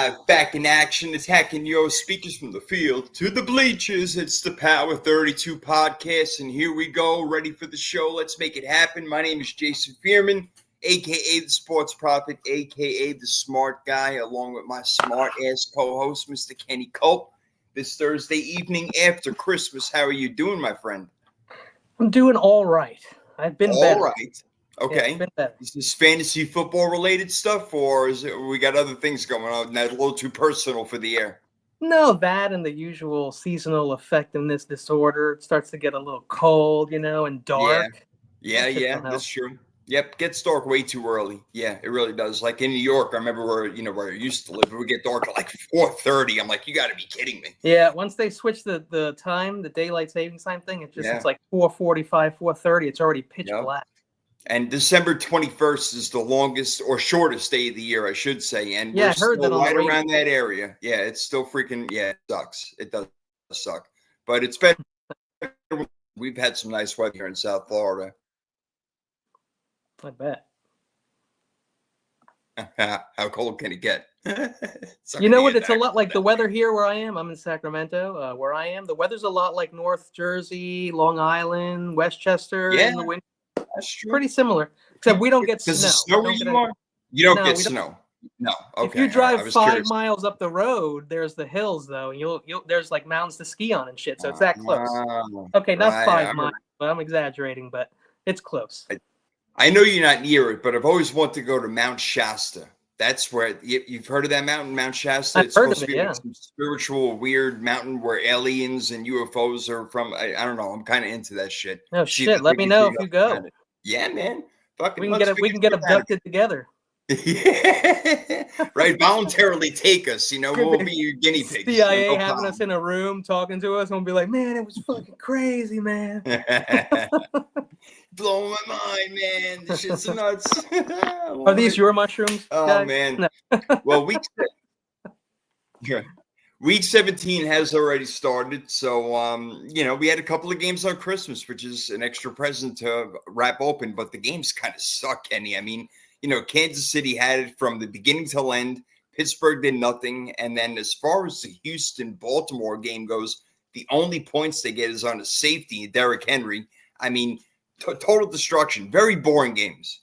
Live, back in action, attacking your speakers from the field to the bleachers. It's the Power 32 podcast, and here we go, ready for the show. Let's make it happen. My name is Jason Fearman, a.k.a. the Sports Prophet, a.k.a. the Smart Guy, along with my smart-ass co-host, Mr. Kenny Culp. This Thursday evening after Christmas, how are you doing, my friend? I'm doing all right. I've been better. All right. Okay. Yeah, is this fantasy football related stuff, or is it we got other things going on that's a little too personal for the air? No, that and the usual seasonal effectiveness disorder. It starts to get a little cold, and dark. Yeah, that's true. Yep, gets dark way too early. Yeah, it really does. Like in New York, I remember where I used to live, it would get dark at like 4:30. I'm like, you got to be kidding me. Yeah, once they switch the time, the daylight savings time thing, it's like 4:45, 4:30. It's already pitch black. And December 21st is the longest or shortest day of the year, I should say. And we're I heard still that right around that area. Yeah, it's still freaking, it sucks. It does suck. But it's better. We've had some nice weather here in South Florida. I bet. How cold can it get? You know what? It's a lot like the weather here where I am. I'm in Sacramento, where I am. The weather's a lot like North Jersey, Long Island, Westchester in the winter. That's true. Pretty similar, except we don't get snow. Does it snow where you are? You don't get snow. No. Okay. If you drive 5 miles up the road, there's the hills though. You'll there's like mountains to ski on and shit. So it's that close. Okay, not 5 miles, but I'm exaggerating, but it's close. I know you're not near it, but I've always wanted to go to Mount Shasta. That's where you've heard of that mountain, Mount Shasta. I've heard of it, like some spiritual, weird mountain where aliens and UFOs are from. I don't know. I'm kind of into that shit. Oh shit! Let me know if you go. Yeah, man. Fucking we can get abducted together. Yeah, right. Voluntarily take us. We'll be your guinea pigs. CIA having us in a room talking to us, and we'll be like, "Man, it was fucking crazy, man." Blowing my mind, man. This shit's nuts. Are these your mushrooms? Oh guys? Man. No. Well, Week 17 has already started, so we had a couple of games on Christmas, which is an extra present to wrap open. But the games kind of suck, Kenny. I mean, Kansas City had it from the beginning till end. Pittsburgh did nothing, and then as far as the Houston-Baltimore game goes, the only points they get is on a safety, Derrick Henry. I mean, total destruction. Very boring games.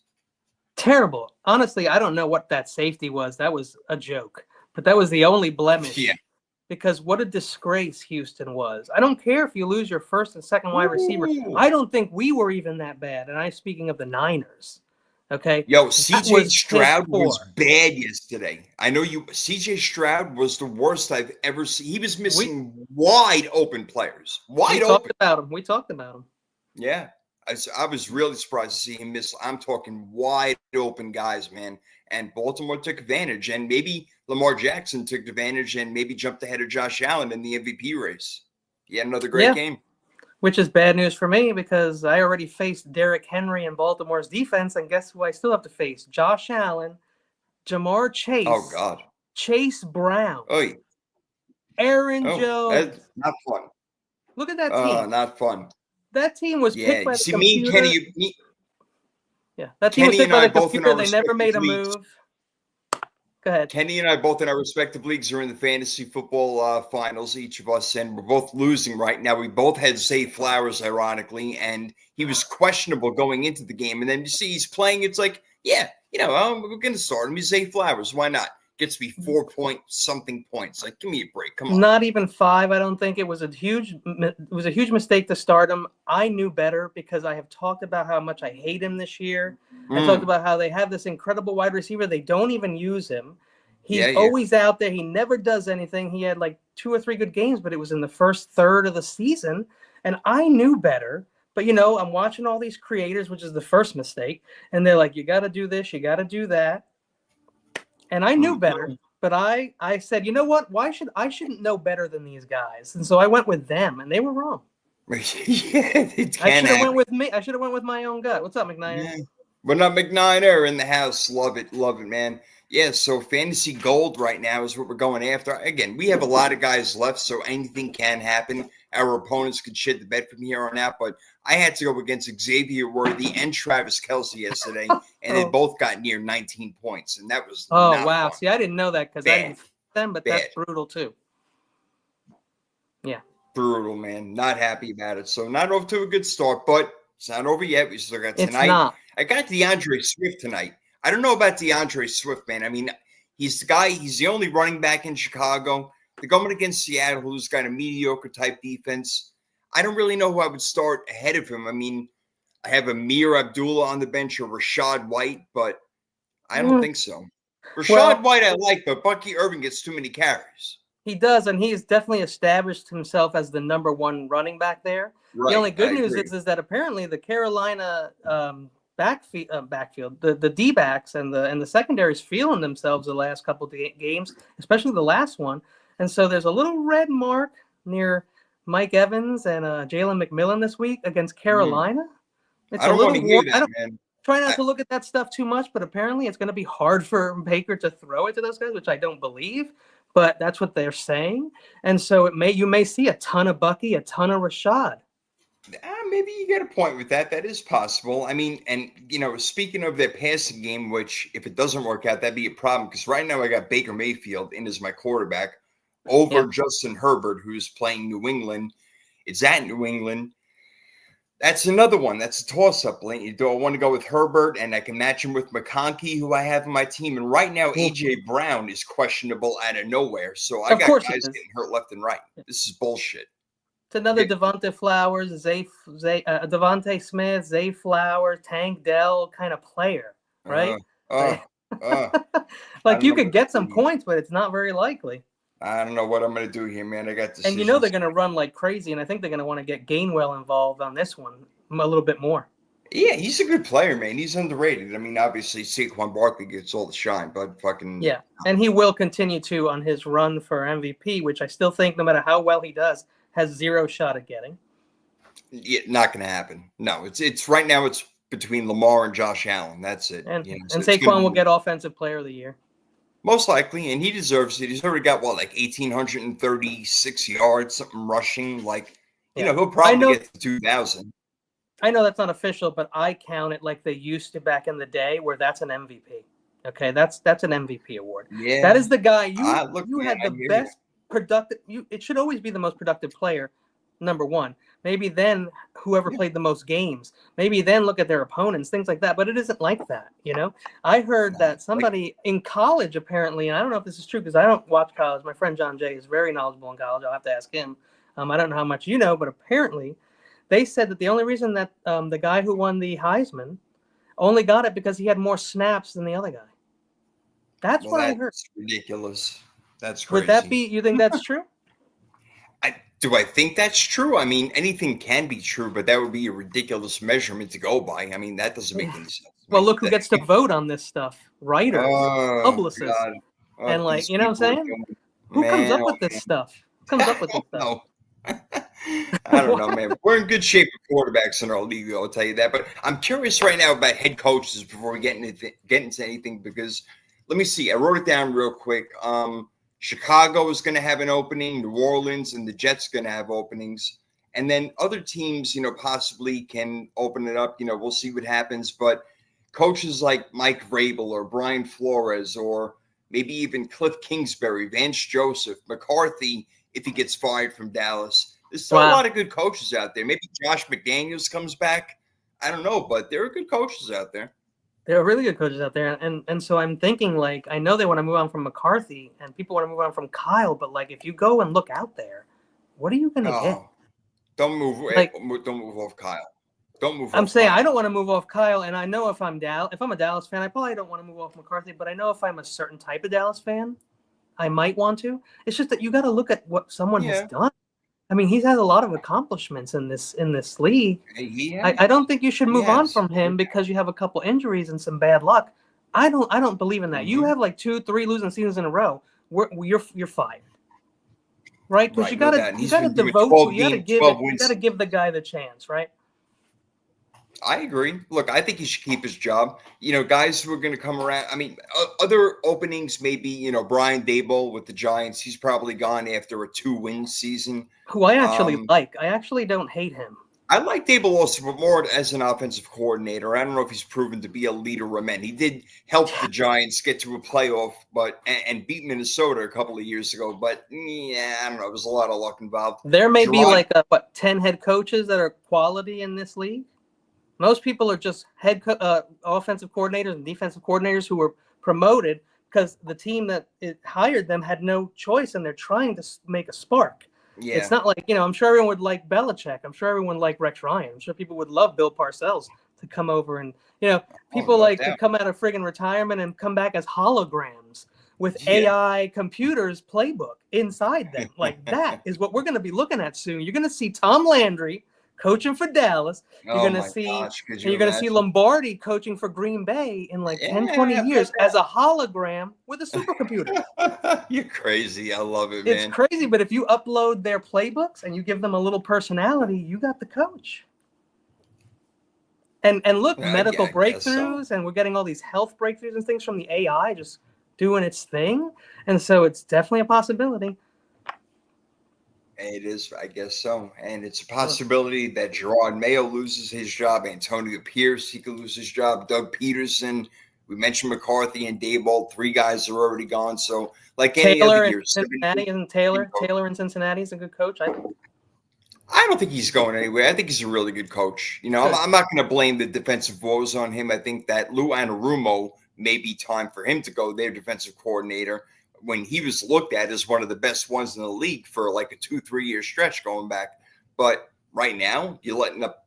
Terrible. Honestly, I don't know what that safety was. That was a joke, but that was the only blemish. Yeah. Because what a disgrace Houston was. I don't care if you lose your first and second wide receiver. I don't think we were even that bad. And I'm speaking of the Niners. Okay. Yo, CJ Stroud was bad yesterday. I know CJ Stroud was the worst I've ever seen. He was missing wide open players. We talked about him. Yeah. I was really surprised to see him miss. I'm talking wide open guys, man. And Baltimore took advantage, and maybe Lamar Jackson took advantage and maybe jumped ahead of Josh Allen in the MVP race. He had another great game. Which is bad news for me because I already faced Derrick Henry and Baltimore's defense, and guess who I still have to face? Josh Allen, Jamar Chase. Oh, God. Chase Brown. Oy. Aaron Jones. That's not fun. Look at that team. Not fun. That team was picked by the computer. Me and Kenny, that team was picked by the computer. They never made a move. Go ahead. Kenny and I both in our respective leagues are in the fantasy football finals, each of us, and we're both losing right now. We both had Zay Flowers, ironically, and he was questionable going into the game. And then you see he's playing. It's like, we're going to start him. He's Zay Flowers. Why not? Gets me 4-point-something points. Like, give me a break. Come on. Not even 5. I don't think it was a huge mistake to start him. I knew better because I have talked about how much I hate him this year. I talked about how they have this incredible wide receiver. They don't even use him. He's always out there. He never does anything. He had like 2 or 3 good games, but it was in the first third of the season. And I knew better. But, I'm watching all these creators, which is the first mistake. And they're like, you got to do this. You got to do that. And I knew better, but I said, you know what? I shouldn't know better than these guys, and so I went with them, and they were wrong. I should have went with me. I should have went with my own gut. What's up, McNiner? Yeah. We're not McNiner in the house. Love it, man. Yeah. So fantasy gold right now is what we're going after. Again, we have a lot of guys left, so anything can happen. Our opponents could shit the bed from here on out, but I had to go against Xavier Worthy and Travis Kelce yesterday, and they both got near 19 points, and that was wow. See, I didn't know that because them, but bad. that's brutal too. Yeah. Brutal, man. Not happy about it. So not off to a good start, but it's not over yet. We still got It's tonight. not. I got DeAndre Swift tonight. I don't know about DeAndre Swift, man. I mean, he's the guy. He's the only running back in Chicago. They're going against Seattle, who's got a mediocre type defense. I don't really know who I would start ahead of him. I mean, I have Amir Abdullah on the bench or Rashad White, but I don't think so. Rashad White I like, but Bucky Irving gets too many carries. He does, and he's definitely established himself as the number one running back there. Right, the only good news is that apparently the Carolina backfield, the D-backs and the secondaries feeling themselves the last couple of games, especially the last one. And so there's a little red mark near Mike Evans and Jalen McMillan this week against Carolina. It's I don't want to hear that, man. Try not to look at that stuff too much, but apparently it's going to be hard for Baker to throw it to those guys, which I don't believe. But that's what they're saying. And so you may see a ton of Bucky, a ton of Rashad. Maybe you get a point with that. That is possible. I mean, and, speaking of their passing game, which if it doesn't work out, that'd be a problem. Because right now I got Baker Mayfield in as my quarterback over Justin Herbert, who's playing New England. It's at New England. That's another one. That's a toss-up. Do I want to go with Herbert and I can match him with McConkey, who I have in my team? And right now, A.J. Brown is questionable out of nowhere. So I got guys getting hurt left and right. This is bullshit. It's another Devontae Flowers, Devontae Smith, Zay Flowers, Tank Dell kind of player, right? Like you could get some points, but it's not very likely. I don't know what I'm going to do here, man. I got this. And they're going to run like crazy, and I think they're going to want to get Gainwell involved on this one a little bit more. Yeah, he's a good player, man. He's underrated. I mean, obviously, Saquon Barkley gets all the shine, but fucking... Yeah, and he will continue to on his run for MVP, which I still think, no matter how well he does, has zero shot at getting. Yeah, not going to happen. No, it's right now it's between Lamar and Josh Allen. That's it. And, and Saquon will get Offensive Player of the Year. Most likely, and he deserves it. He's already got, 1,836 yards, something rushing. He'll probably get to 2,000. I know that's not official, but I count it like they used to back in the day where that's an MVP. Okay, that's an MVP award. Yeah. That is the guy you had the best productive. It should always be the most productive player, number one. Maybe then whoever played the most games. Maybe then look at their opponents, things like that. But it isn't like that, I heard that somebody in college apparently, and I don't know if this is true because I don't watch college. My friend John Jay is very knowledgeable in college. I'll have to ask him. I don't know how much you know, but apparently they said that the only reason that the guy who won the Heisman only got it because he had more snaps than the other guy. That's what I heard. That's ridiculous. That's crazy. Would that be? You think that's true? Do I think that's true? I mean, anything can be true, but that would be a ridiculous measurement to go by. I mean, that doesn't make any sense. Well, look who gets to vote on this stuff. Writers, publicists. And you know what I'm saying? Who comes up with this stuff? Who comes up with this stuff? I don't know, man. We're in good shape with quarterbacks in our league, I'll tell you that. But I'm curious right now about head coaches before we get into anything, because let me see. I wrote it down real quick. Chicago is going to have an opening. New Orleans and the Jets going to have openings. And then other teams, possibly can open it up. We'll see what happens. But coaches like Mike Vrabel or Brian Flores or maybe even Cliff Kingsbury, Vance Joseph, McCarthy, if he gets fired from Dallas. There's still a lot of good coaches out there. Maybe Josh McDaniels comes back. I don't know, but there are good coaches out there. There are really good coaches out there. And so I'm thinking, I know they want to move on from McCarthy and people want to move on from Kyle, but, if you go and look out there, what are you going to get? Don't move off Kyle. Don't move I'm saying Kyle. I don't want to move off Kyle, and I know if I'm a Dallas fan, I probably don't want to move off McCarthy, but I know if I'm a certain type of Dallas fan, I might want to. It's just that you got to look at what someone has done. I mean, he's had a lot of accomplishments in this league. I don't think you should move on from him because you have a couple injuries and some bad luck. I don't believe in that. You have 2-3 losing seasons in a row. You're fired, right? Because you got to devote. You got to give the guy the chance, right? I agree. Look, I think he should keep his job. Guys who are going to come around. I mean, other openings, maybe, Brian Daboll with the Giants. He's probably gone after a 2-win season. Who I actually like. I actually don't hate him. I like Dable also, but more as an offensive coordinator. I don't know if he's proven to be a leader of men. He did help the Giants get to a playoff, but and beat Minnesota a couple of years ago. But yeah, I don't know. There was a lot of luck involved. There may be like 10 head coaches that are quality in this league. Most people are just offensive coordinators and defensive coordinators who were promoted because the team that hired them had no choice, and they're trying to make a spark. Yeah. It's not like, I'm sure everyone would like Belichick. I'm sure everyone would like Rex Ryan. I'm sure people would love Bill Parcells to come over and, people to come out of friggin' retirement and come back as holograms with AI computers playbook inside them. Like that is what we're going to be looking at soon. You're going to see Tom Landry coaching for Dallas. You're going to see Lombardi coaching for Green Bay in like 10, 20 years as a hologram with a supercomputer. You're crazy. I love it, man. It's crazy, but if you upload their playbooks and you give them a little personality, you got the coach. And look, medical breakthroughs, and we're getting all these health breakthroughs and things from the AI just doing its thing. And so it's definitely a possibility. It is, I guess so. And it's a possibility that Gerard Mayo loses his job. Antonio Pierce, he could lose his job. Doug Peterson, we mentioned McCarthy and Daboll. 3 guys are already gone. So, like any other year. Taylor in Cincinnati is a good coach, I think. I don't think he's going anywhere. I think he's a really good coach. I'm not going to blame the defensive woes on him. I think that Lou Anarumo may be time for him to go, their defensive coordinator, when he was looked at as one of the best ones in the league for like a 2-3 year stretch going back. But right now, you're letting up,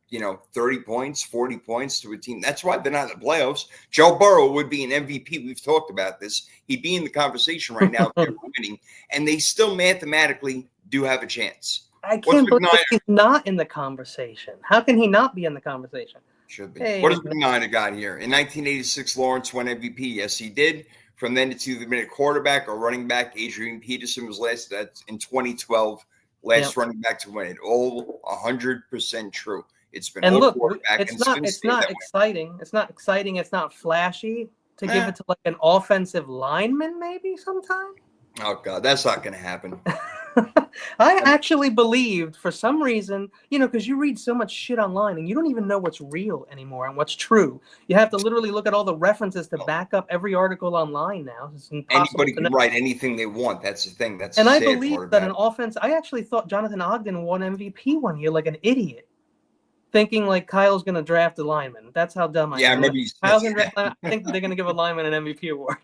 30 points, 40 points to a team. That's why they're not in the playoffs. Joe Burrow would be an MVP. We've talked about this. He'd be in the conversation right now if they're winning, and they still mathematically do have a chance. I can't believe he's not in the conversation. How can he not be in the conversation? Should be. Hey, what has McNair got here? In 1986, Lawrence won MVP. Yes, he did. From then, it's either been a quarterback or running back. Adrian Peterson was last in 2012, running back to win it. All 100% true. It's been and look, it's not exciting. It's not exciting. It's not flashy to give it to like an offensive lineman maybe sometime. Oh God, that's not going to happen. I actually believed for some reason, because you read so much shit online and you don't even know what's real anymore and what's true. You have to literally look at all the references to back up every article online now. It's impossible. Anybody can write anything they want. That's the thing. I believe that an offense. I actually thought Jonathan Ogden won MVP one year like an idiot, thinking like Kyle's going to draft a lineman. That's how dumb I am. Yeah, maybe. I think they're going to give a lineman an MVP award.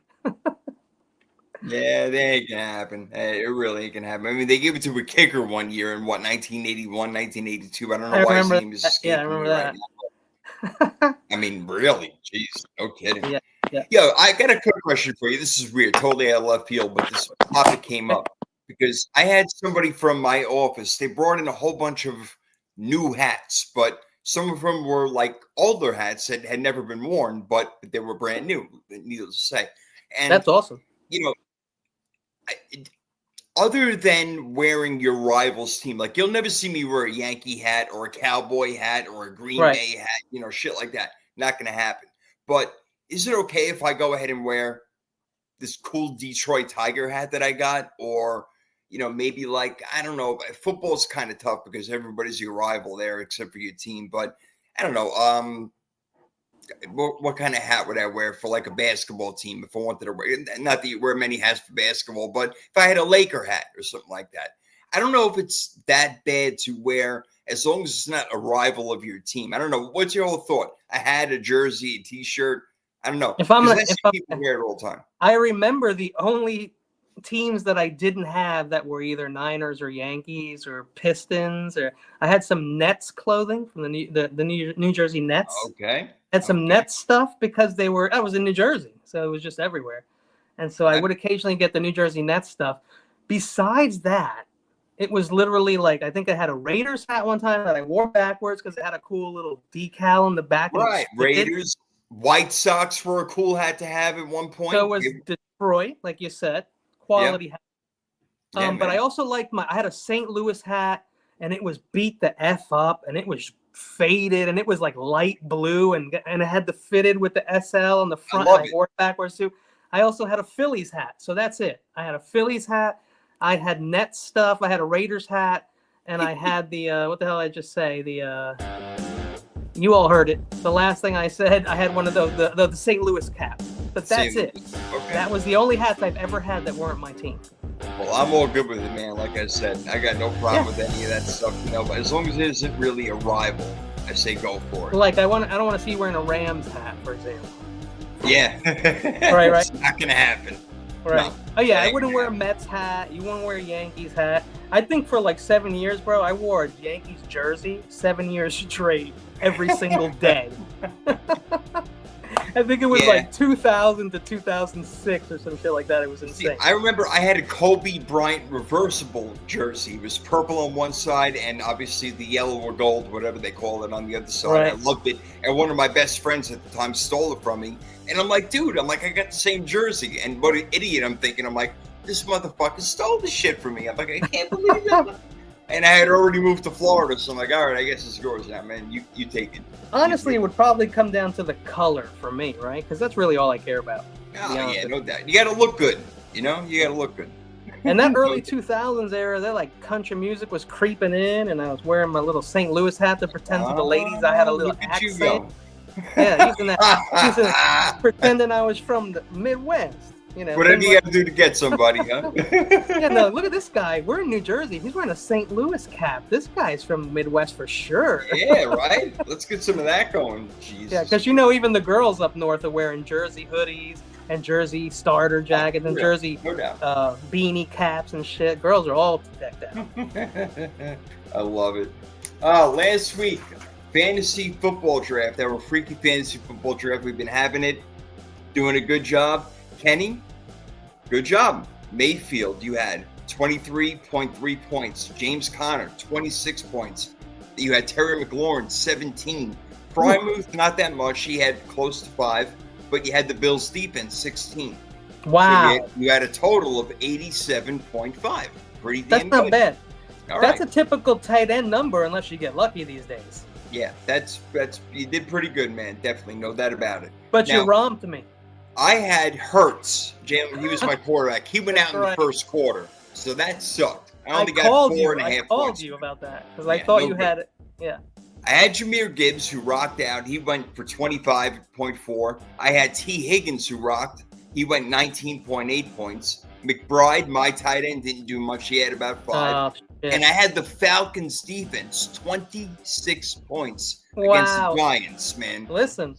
Yeah, that ain't gonna happen. It really ain't gonna happen. I mean, they gave it to a kicker one year in 1981, 1982. I don't know why his name is escaping. Yeah, I remember that. Right. I mean, really? Jeez, no kidding. Yeah. Yo, I got a quick question for you. This is weird, totally out of left field, but this topic came up because I had somebody from my office. They brought in a whole bunch of new hats, but some of them were like older hats that had never been worn, but they were brand new. Needless to say, and that's awesome. Other than wearing your rival's team, like you'll never see me wear a Yankee hat or a Cowboy hat or a Green Bay hat, shit like that. Not going to happen. But is it okay if I go ahead and wear this cool Detroit Tiger hat that I got? Or, maybe like, I don't know, football's kind of tough because everybody's your rival there except for your team. But I don't know. What kind of hat would I wear for like a basketball team if I wanted to wear? Not that you wear many hats for basketball, but if I had a Laker hat or something like that. I don't know if it's that bad to wear as long as it's not a rival of your team. I don't know. What's your whole thought? A hat, a jersey, a T-shirt? I don't know. If people wear it all the time. I remember the only teams that I didn't have that were either Niners or Yankees or Pistons, or I had some Nets clothing from the New Jersey Nets. Okay. Had some Nets stuff because I was in New Jersey, so it was just everywhere. And so I would occasionally get the New Jersey Nets stuff. Besides that, it was literally like, I think I had a Raiders hat one time that I wore backwards because it had a cool little decal in the back. Right. Raiders. White Sox were a cool hat to have at one point. So was Detroit, like you said. Quality hat. But I also liked I had a St. Louis hat, and it was beat the F up, and it was faded, and it was like light blue, and it had the fitted with the SL on the front. I wore it backwards too. I also had a Phillies hat, so that's it. I had a Phillies hat. I had Nets stuff. I had a Raiders hat, and I had the what the hell did I just say? You all heard it. The last thing I said, I had one of the St. Louis caps. But that's St. it. Okay. That was the only hats I've ever had that weren't my team. Well, I'm all good with it, man. Like I said, I got no problem with any of that stuff, But as long as it isn't really a rival, I say go for it. Like I don't want to see you wearing a Rams hat, for example. Yeah. Right. It's not gonna happen. Right. No, Oh yeah, I wouldn't wear a Mets hat. You wouldn't wear a Yankees hat. I think for like 7 years, bro, I wore a Yankees jersey 7 years straight, every single day. I think it was like 2000 to 2006 or some shit like that. It was insane. See, I remember I had a Kobe Bryant reversible jersey. It was purple on one side and obviously the yellow or gold, whatever they call it, on the other side. Right. I loved it. And one of my best friends at the time stole it from me. And I'm like, dude, I got the same jersey. And what an idiot I'm thinking. I'm like, this motherfucker stole the shit from me. I'm like, I can't believe it. And I had already moved to Florida, so I'm like, all right, I guess it's yours now, man. You take it. Honestly, it would probably come down to the color for me, right? Because that's really all I care about. Oh, yeah, no doubt. You got to look good. You got to look good. And that early 2000s era, that like country music was creeping in, and I was wearing my little St. Louis hat to pretend to the ladies I had a little accent. Yeah, using pretending I was from the Midwest. Whatever you got to do to get somebody, huh? Yeah, no, look at this guy. We're in New Jersey. He's wearing a St. Louis cap. This guy's from Midwest for sure. Yeah, right? Let's get some of that going. Jesus. Yeah, because even the girls up north are wearing Jersey hoodies and Jersey starter jackets and Jersey beanie caps and shit. Girls are all decked out. I love it. Last week, fantasy football draft. Our freaky fantasy football draft. We've been having it. Doing a good job. Kenny, good job. Mayfield, you had 23.3 points. James Conner, 26 points. You had Terry McLaurin, 17. Frymouth, not that much. He had close to 5. But you had the Bills defense, 16. Wow. So you had a total of 87.5. Pretty damn good. That's not bad. That's a typical tight end number unless you get lucky these days. Yeah, that's you did pretty good, man. Definitely, no doubt about it. But you romped me. I had Hurts. Jalen, he was my quarterback. He went out in the first quarter, so that sucked. I only got 4.5 points. I called you about that because I thought you had it. Yeah. I had Jahmyr Gibbs, who rocked out. He went for 25.4. I had T. Higgins, who rocked. He went 19.8 points. McBride, my tight end, didn't do much. He had about 5. And I had the Falcons defense, 26 points against the Giants, man. Listen.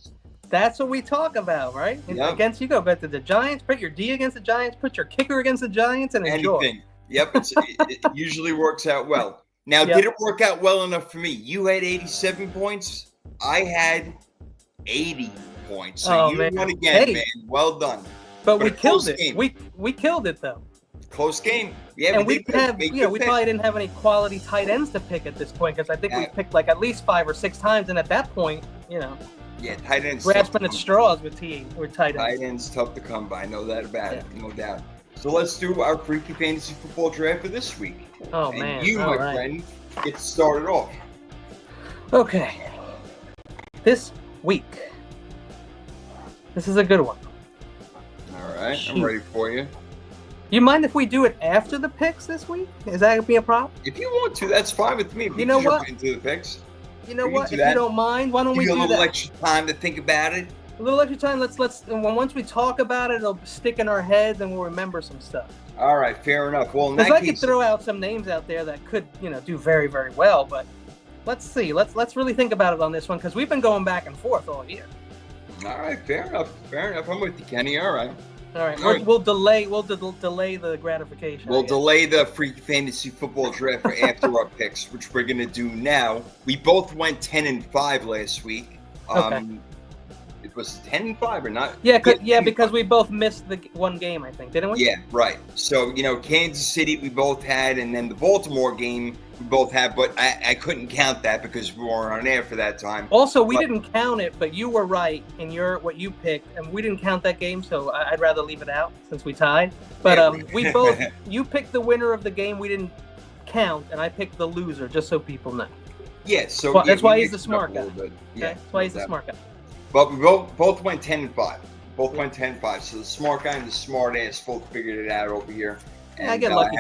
That's what we talk about, right? Yep. Against you go back to the Giants, put your D against the Giants, put your kicker against the Giants, and enjoy. Anything. Yep, it usually works out well. Now, did it work out well enough for me? You had 87 points. I had 80 points. So you won again, man. Well done. But we killed it. We killed it though. Close game. Yeah, and we probably didn't have any quality tight ends to pick at this point because I think we picked like at least 5 or 6 times, and at that point, yeah, tight ends. Grasping at straws with tight ends. Tight ends tough to come by. No doubt about it. No doubt. So let's do our freaky fantasy football draft for this week. Oh, man. And you, my friend, get started off. Okay. This week. This is a good one. All right. I'm ready for you. You mind if we do it after the picks this week? Is that going to be a problem? If you want to, that's fine with me. You know what? Into the picks. You know what? If you don't mind, why don't we do that? A little extra time to think about it. A little extra time. Let's. Once we talk about it, it'll stick in our heads, and we'll remember some stuff. All right, fair enough. Well, because I could throw out some names out there that could, do very, very well. But let's see. Let's really think about it on this one because we've been going back and forth all year. All right, fair enough. I'm with you, Kenny. All right. All right. We'll delay the gratification. We'll delay the free fantasy football draft for after our picks, which we're gonna do now. We both went 10-5 last week. Okay. It was 10-5 or not? Yeah, because we both missed the one game, I think, didn't we? Yeah, right. So Kansas City we both had, and then the Baltimore game we both had, but I couldn't count that because we weren't on air for that time. Also, we didn't count it, but you were right in what you picked, and we didn't count that game, so I'd rather leave it out since we tied. But we both, you picked the winner of the game we didn't count, and I picked the loser, just so people know. Yeah, so that's why he's the smart guy. Yeah, that's why he's the smart guy. But we both went 10-5. Both went 10-5. So the smart guy and the smart ass both figured it out over here. And, I get lucky.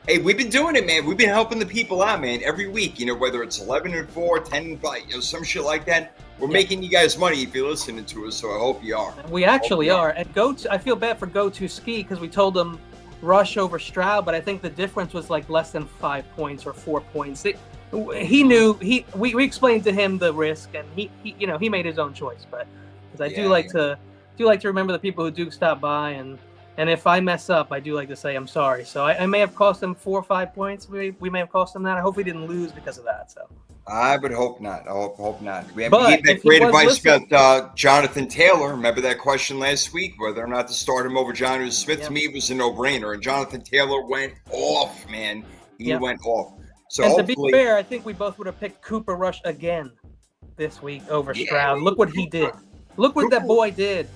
Hey, we've been doing it, man. We've been helping the people out, man, every week. Whether it's 11-4, 10-5, some shit like that. We're making you guys money if you're listening to us, so I hope you are. We actually are. And I feel bad for Go-To Ski because we told them Rush over Stroud, but I think the difference was like less than 5 points or 4 points. He knew we explained to him the risk, and he made his own choice. But because I do like to remember the people who do stop by, and if I mess up, I do like to say I'm sorry. So I may have cost them 4 or 5 points. We may have cost them that. I hope we didn't lose because of that. So I would hope not. I hope not. We gave But that if he great was advice listening- about Jonathan Taylor. Remember that question last week, whether or not to start him over Jonnu Smith? Yeah. To me, it was a no-brainer. And Jonathan Taylor went off, man. He went off. So and to be hopefully, fair, I think we both would have picked Cooper Rush again this week over Stroud. Look what he did. Look what that boy did.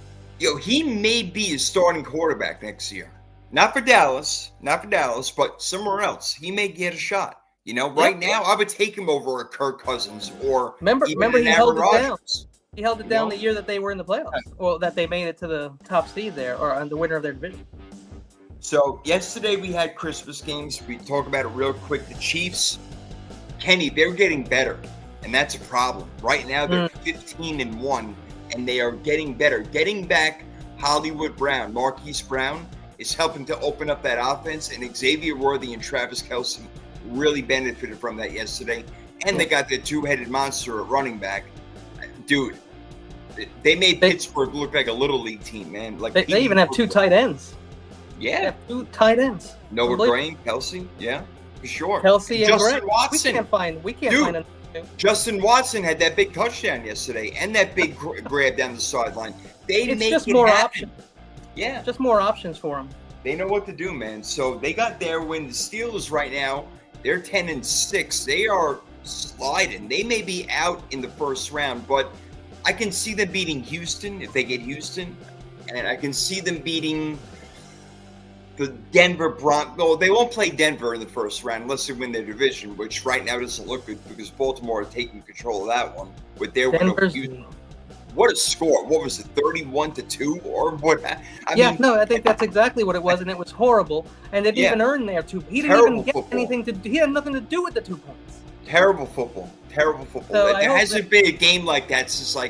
he may be a starting quarterback next year. Not for Dallas, but somewhere else. He may get a shot. Right now, I would take him over a Kirk Cousins or Remember even he an held Aaron it down. Rodgers. He held it down the year that they were in the playoffs. Well, that they made it to the top seed there, or the winner of their division. So yesterday we had Christmas games. We talk about it real quick. The Chiefs, Kenny, they're getting better, and that's a problem. Right now they're 15-1, and they are getting better. Getting back Hollywood Brown, Marquise Brown, is helping to open up that offense, and Xavier Worthy and Travis Kelce really benefited from that yesterday. And they got their two-headed monster at running back. Dude, they made Pittsburgh look like a little league team, man. Like They even have 2 tight ends. Yeah. They have 2 tight ends. Noah Gray, Kelce, yeah, for sure. Kelce and Justin Gray. Watson. We can't find another 2. Justin Watson had that big touchdown yesterday and that big grab down the sideline. They make just it more happen. options. Yeah. Just more options for them. They know what to do, man. So they got their win. The Steelers right now, they're 10-6. They are sliding. They may be out in the first round, but I can see them beating Houston if they get Houston, and I can see them beating the Denver Broncos. They won't play Denver in the first round unless they win their division, which right now doesn't look good because Baltimore are taking control of that one with their win over Houston. What a score! What was it, 31-2 or what? I think that's exactly what it was, and it was horrible. And they didn't even earn their 2. He didn't Terrible even get football. anything to do. He had nothing to do with the 2 points. Terrible football. So There hasn't been a game like that since I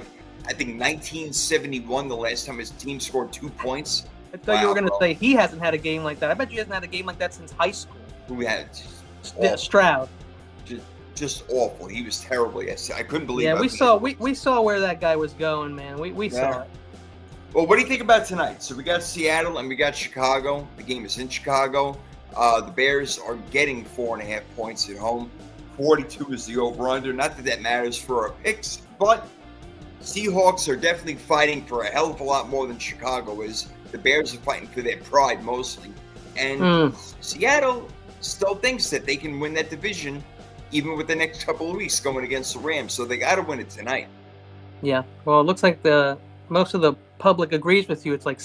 think 1971, the last time his team scored 2 points. I thought you were going to say he hasn't had a game like that. I bet you hasn't had a game like that since high school. Who had Stroud. Just awful. He was terrible yesterday. I couldn't believe it. Yeah, we saw where that guy was going, man. We saw it. Well, what do you think about tonight? So we got Seattle and we got Chicago. The game is in Chicago. The Bears are getting 4.5 points at home. 42 is the over-under. Not that matters for our picks, but Seahawks are definitely fighting for a hell of a lot more than Chicago is. The Bears are fighting for their pride mostly. And Seattle still thinks that they can win that division even with the next couple of weeks going against the Rams. So they got to win it tonight. Yeah. Well, it looks like most of the public agrees with you. It's like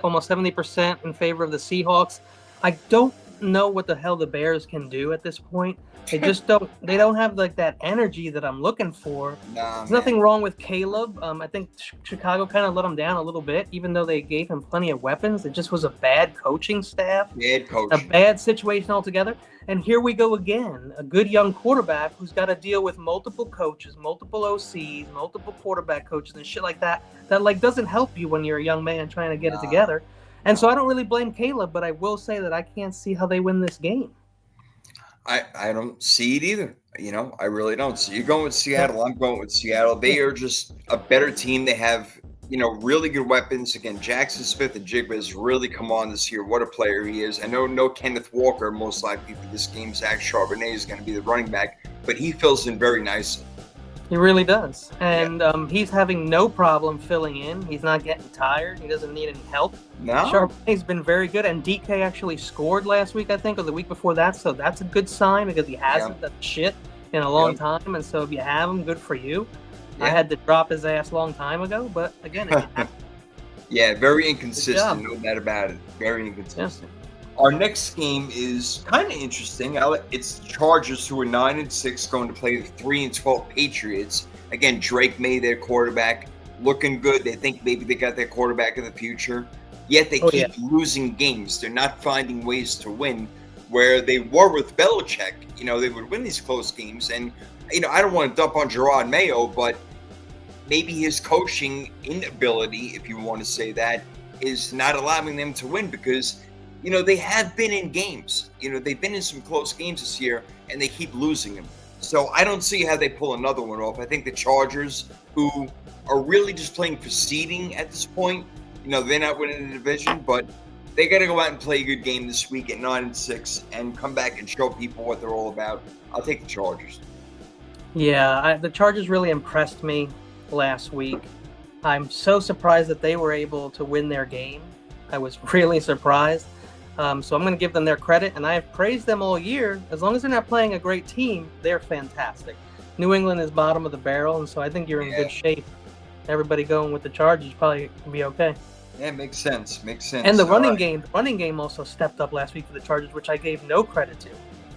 almost 70% in favor of the Seahawks. I don't know what the hell the Bears can do at this point. They just don't. They don't have like that energy that I'm looking for. There's nothing wrong with Caleb. I think Chicago kind of let him down a little bit, even though they gave him plenty of weapons. It just was a bad coaching staff, a bad situation altogether. And here we go again. A good young quarterback who's got to deal with multiple coaches, multiple OCs, multiple quarterback coaches, and shit like that. That like doesn't help you when you're a young man trying to get it together. And so I don't really blame Caleb, but I will say that I can't see how they win this game. I don't see it either. I really don't. So you're going with Seattle. I'm going with Seattle. They are just a better team. They have, really good weapons. Again, Jackson Smith and Jigba has really come on this year. What a player he is. I know no Kenneth Walker most likely for this game. Zach Charbonnet is going to be the running back, but he fills in very nicely. He really does. And he's having no problem filling in. He's not getting tired. He doesn't need any help. No. Charbonnet's been very good. And DK actually scored last week, I think, or the week before that. So that's a good sign because he hasn't done shit in a long time. And so if you have him, good for you. I had to drop his ass a long time ago. But again, very inconsistent. No doubt about it. Very inconsistent. Yeah. Our next game is kind of interesting. It's the Chargers, who are 9-6, going to play the 3-12 Patriots. Again, Drake May, their quarterback, looking good. They think maybe they got their quarterback of the future. Yet they keep losing games. They're not finding ways to win. where they were with Belichick. They would win these close games. And, I don't want to dump on Gerard Mayo, but maybe his coaching inability, if you want to say that, is not allowing them to win because, they have been in games. They've been in some close games this year, and they keep losing them. So I don't see how they pull another one off. I think the Chargers, who are really just playing for seeding at this point, they're not winning the division, but they got to go out and play a good game this week at 9-6 and come back and show people what they're all about. I'll take the Chargers. Yeah, the Chargers really impressed me last week. I'm so surprised that they were able to win their game. I was really surprised. So I'm going to give them their credit, and I have praised them all year. As long as they're not playing a great team, they're fantastic. New England is bottom of the barrel, and so I think you're in good shape. Everybody going with the Chargers probably can be okay. Yeah, makes sense. And the running game also stepped up last week for the Chargers, which I gave no credit to.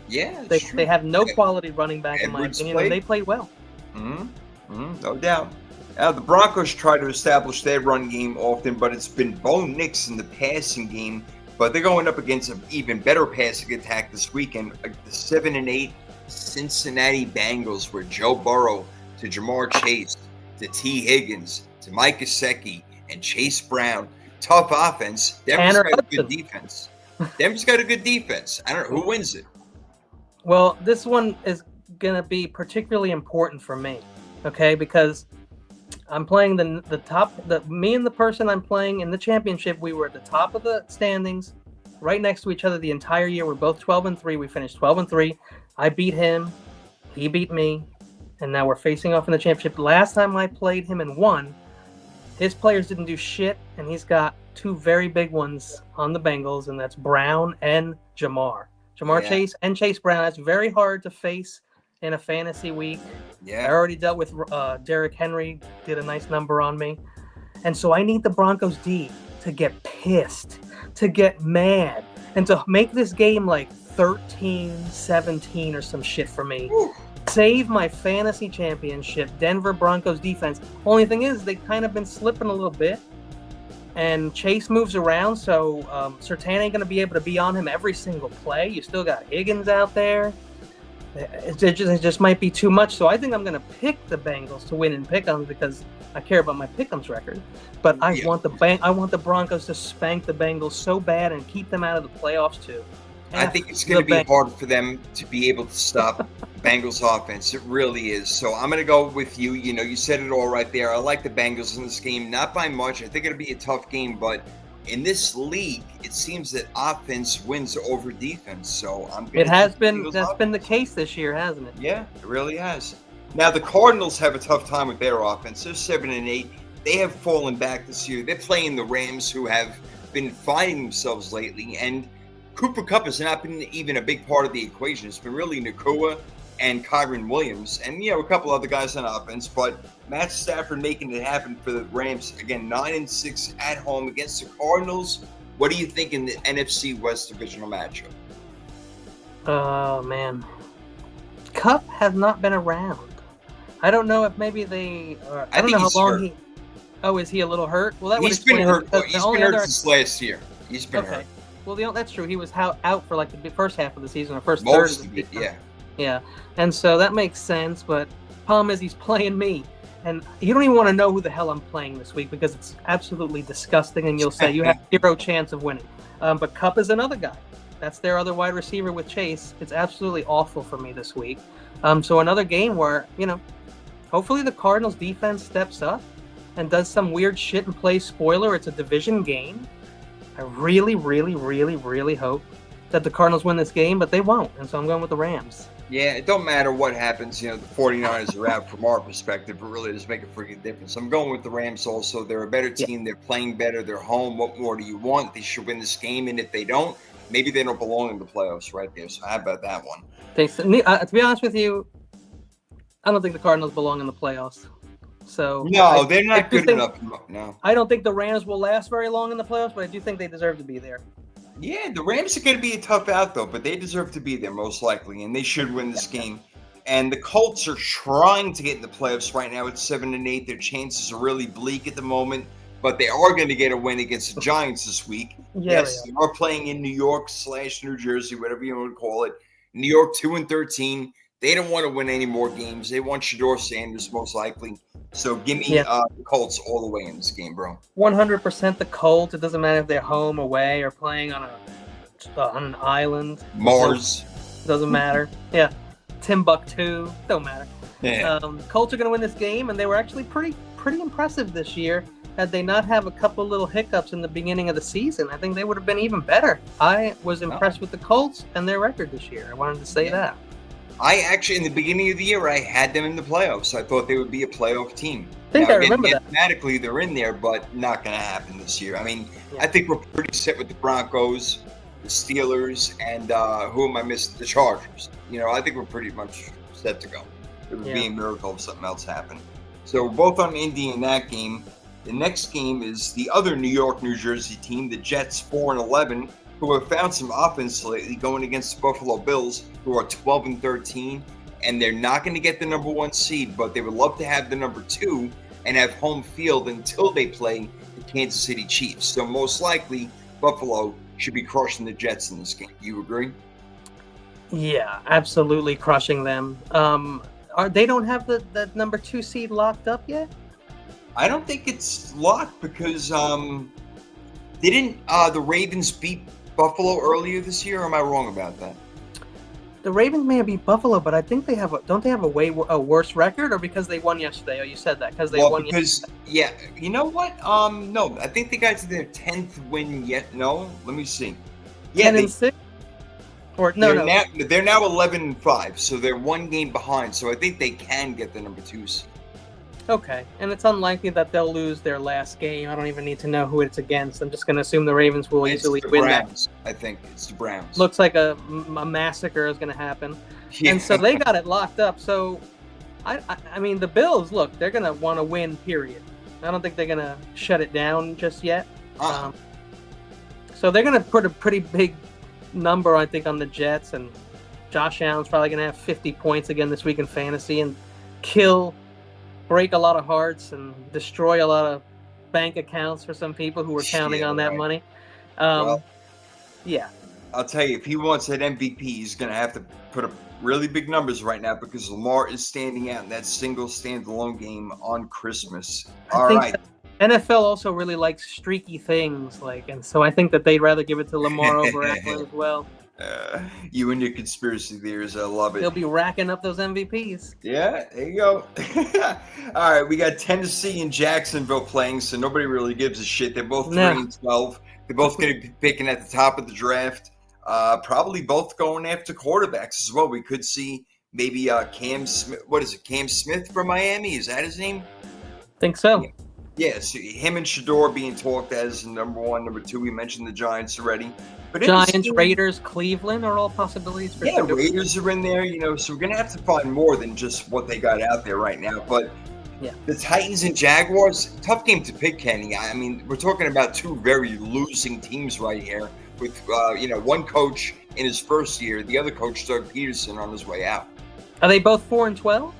Yeah, they have no quality running back in my opinion, and they played well. No doubt. Now, the Broncos try to establish their run game often, but it's been Bo Nix in the passing game. But they're going up against an even better passing attack this weekend, like the 7-8 Cincinnati Bengals, where Joe Burrow to Jamar Chase to T. Higgins to Mike Gesicki and Chase Brown. Tough offense. Denver's got a good defense. I don't know who wins it. Well, this one is going to be particularly important for me, okay? Because I'm playing me and the person I'm playing in the championship, we were at the top of the standings, right next to each other the entire year. We're both 12-3. We finished 12-3. I beat him. He beat me. And now we're facing off in the championship. Last time I played him and won, his players didn't do shit, and he's got two very big ones on the Bengals, and that's Brown and Jamar. Chase and Chase Brown. That's very hard to face in a fantasy week. Yeah. I already dealt with Derrick Henry, did a nice number on me. And so I need the Broncos D to get pissed, to get mad, and to make this game like 13-17 or some shit for me. Woo. Save my fantasy championship. Denver Broncos defense. Only thing is, they've kind of been slipping a little bit. And Chase moves around, so Surtain ain't going to be able to be on him every single play. You still got Higgins out there. It just might be too much. So I think I'm going to pick the Bengals to win in pick'ems because I care about my pick'ems record. But I want the Broncos to spank the Bengals so bad and keep them out of the playoffs too. I think it's going to be hard for them to be able to stop Bengals offense. It really is. So I'm going to go with you. You said it all right there. I like the Bengals in this game, not by much. I think it'll be a tough game, but in this league, it seems that offense wins over defense. So that's been the case this year, hasn't it? Yeah, it really has. Now the Cardinals have a tough time with their offense. They're 7-8. They have fallen back this year. They're playing the Rams, who have been finding themselves lately, and Cooper Kupp has not been even a big part of the equation. It's been really Nacua and Kyren Williams and, a couple other guys on offense. But Matt Stafford making it happen for the Rams. Again, 9-6 at home against the Cardinals. What do you think in the NFC West divisional matchup? Oh, man. Kupp has not been around. I don't know if maybe they – I don't know how long he – oh, is he a little hurt? Well, that He's been hurt. He's been hurt since last year. He's been hurt. Well, that's true. He was out for like the first half of the season, or first most third of the season. Yeah. Yeah, and so that makes sense. But problem is, he's playing me, and you don't even want to know who the hell I'm playing this week because it's absolutely disgusting. And you'll say you have zero chance of winning. But Kupp is another guy. That's their other wide receiver with Chase. It's absolutely awful for me this week. So another game where hopefully the Cardinals defense steps up and does some weird shit and plays spoiler. It's a division game. I really, really, really, really hope that the Cardinals win this game, but they won't, and so I'm going with the Rams. Yeah, it don't matter what happens. The 49ers are out from our perspective. It really does make a freaking difference. I'm going with the Rams also. They're a better team. They're playing better. They're home. What more do you want? They should win this game, and if they don't, maybe they don't belong in the playoffs right there. So how about that one? To be honest with you, I don't think the Cardinals belong in the playoffs. So no, they're not good enough. No, I don't think the Rams will last very long in the playoffs, but I do think they deserve to be there. Yeah, the Rams are going to be a tough out, though, but they deserve to be there most likely, and they should win this game. And the Colts are trying to get in the playoffs right now at 7-8. Their chances are really bleak at the moment. but they are going to get a win against the Giants this week. Yeah, Yes, they are playing in New York / New Jersey, whatever you want to call it. New York 2-13. They don't want to win any more games. They want Shedeur Sanders most likely. So give me the Colts all the way in this game, bro. 100% the Colts. It doesn't matter if they're home, away, or playing on an island. Mars. Doesn't matter. Yeah. Timbuktu. Don't matter. Yeah. Colts are going to win this game, and they were actually pretty impressive this year. Had they not have a couple little hiccups in the beginning of the season, I think they would have been even better. I was impressed with the Colts and their record this year. I wanted to say that. I actually, in the beginning of the year, I had them in the playoffs. I thought they would be a playoff team. I think I remember that. Mathematically, they're in there, but not going to happen this year. I mean, I think we're pretty set with the Broncos, the Steelers, and who am I missing? The Chargers. I think we're pretty much set to go. It would be a miracle if something else happened. So we're both on Indy in that game. The next game is the other New York, New Jersey team, the Jets, 4-11, who have found some offense lately going against the Buffalo Bills, who are 12-13, and they're not going to get the number 1 seed, but they would love to have the number 2 and have home field until they play the Kansas City Chiefs. So most likely, Buffalo should be crushing the Jets in this game. You agree? Yeah, absolutely crushing them. They don't have the number 2 seed locked up yet? I don't think it's locked because didn't the Ravens beat Buffalo earlier this year? Or am I wrong about that? The Ravens may have beat Buffalo, but I think don't they have a worse record, or because they won yesterday? Oh, you said that because they won yesterday. Yeah, you know what? No, I think they got to their 10th win yet. No, let me see. Yeah, 10-6. Or no. They're now 11-5, so they're 1 game behind. So I think they can get the number 2 seed. Okay, and it's unlikely that they'll lose their last game. I don't even need to know who it's against. I'm just going to assume the Ravens will easily win that. I think it's the Browns. Looks like a massacre is going to happen. Yeah. And so they got it locked up. So, I mean, the Bills, look, they're going to want to win, period. I don't think they're going to shut it down just yet. So they're going to put a pretty big number, I think, on the Jets. And Josh Allen's probably going to have 50 points again this week in fantasy and break a lot of hearts and destroy a lot of bank accounts for some people who were counting on that money. I'll tell you, if he wants that MVP, he's going to have to put up really big numbers right now because Lamar is standing out in that single standalone game on Christmas. All right. NFL also really likes streaky things, and so I think that they'd rather give it to Lamar over Allen as well. You and your conspiracy theories, I love it. He'll be racking up those MVPs. Yeah, there you go. All right, we got Tennessee and Jacksonville playing, so nobody really gives a shit. They're both 3-12. They're both going to be picking at the top of the draft. Probably both going after quarterbacks as well. We could see maybe Cam Smith. What is it? Cam Smith from Miami? Is that his name? Think so. Yeah, so him and Shedeur being talked as number 1, number 2. We mentioned the Giants already. But Giants, Raiders, Cleveland are all possibilities for Shedeur. Raiders are in there, so we're going to have to find more than just what they got out there right now. But the Titans and Jaguars, tough game to pick, Kenny. I mean, we're talking about 2 very losing teams right here with, one coach in his first year, the other coach, Doug Peterson, on his way out. Are they both 4-12?